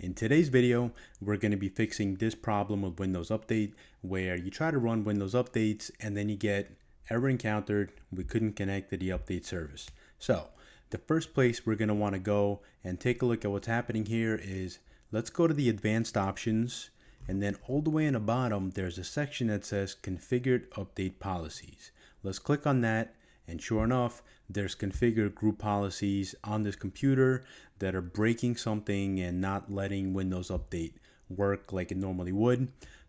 In today's video, we're going to be fixing this problem with Windows Update where you try to run Windows updates and then you get error encountered, we couldn't connect to the update service. So the first place we're going to want to go and take a look at what's happening here is let's go to the advanced options, and then all the way in the bottom there's a section that says configured update policies. Let's click on that. And sure enough, there's configured group policies on this computer that are breaking something and not letting Windows Update work like it normally would.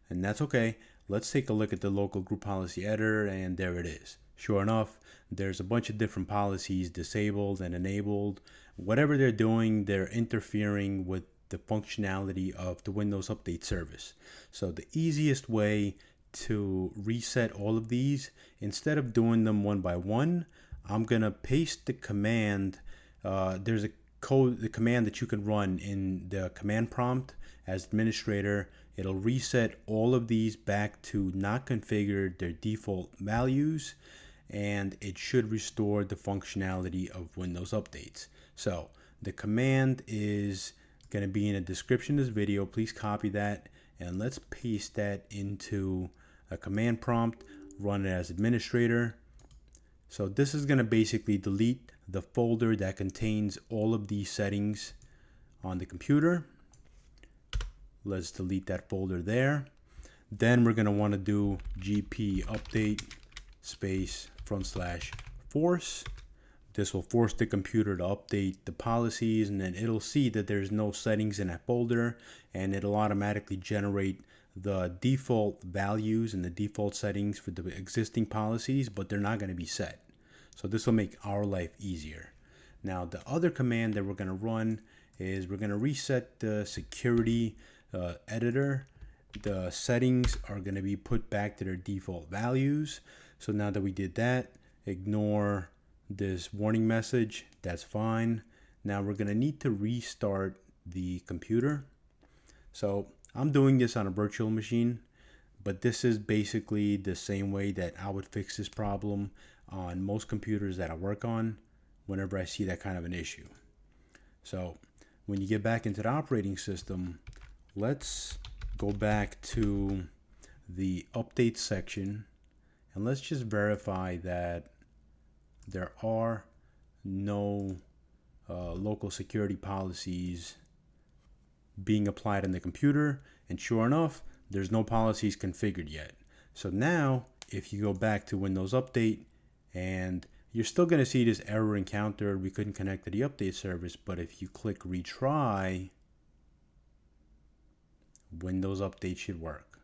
And that's okay. Let's take a look at the local group policy editor, and there it is. Sure enough, there's a bunch of different policies disabled and enabled. Whatever they're doing, they're interfering with the functionality of the Windows Update service. So the easiest way to reset all of these, instead of doing them one by one, I'm gonna paste the command. There's the command that you can run in the command prompt as administrator. It'll reset all of these back to not configured, their default values, and it should restore the functionality of Windows updates. So the command is going to be in the description of this video. Please copy that and let's paste that into a command prompt, run it as administrator. So this is going to basically delete the folder that contains all of these settings on the computer. Let's delete that folder there. Then we're going to want to do gp update space /force. This will force the computer to update the policies, and then it'll see that there's no settings in that folder, and it'll automatically generate the default values and the default settings for the existing policies, but they're not going to be set. So this will make our life easier. Now the other command that we're going to run is we're going to reset the security editor. The settings are going to be put back to their default values. So now that we did that, ignore this warning message. That's fine. Now we're going to need to restart the computer. So I'm doing this on a virtual machine, but this is basically the same way that I would fix this problem on most computers that I work on whenever I see that kind of an issue. So when you get back into the operating system, let's go back to the update section and let's just verify that there are no local security policies being applied on the computer, and sure enough, there's no policies configured yet. So now if you go back to Windows Update, and you're still going to see this error encountered, we couldn't connect to the update service, but if you click retry, Windows Update should work.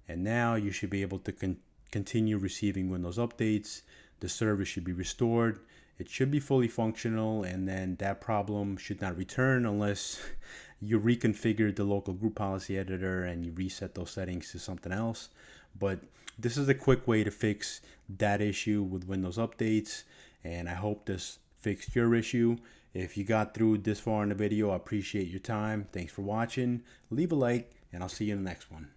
And now you should be able to continue receiving Windows updates. The service should be restored. It should be fully functional, and then that problem should not return unless you reconfigure the local group policy editor and you reset those settings to something else. But this is a quick way to fix that issue with Windows updates, and I hope this fixed your issue. If you got through this far in the video, I appreciate your time. Thanks for watching. Leave a like, and I'll see you in the next one.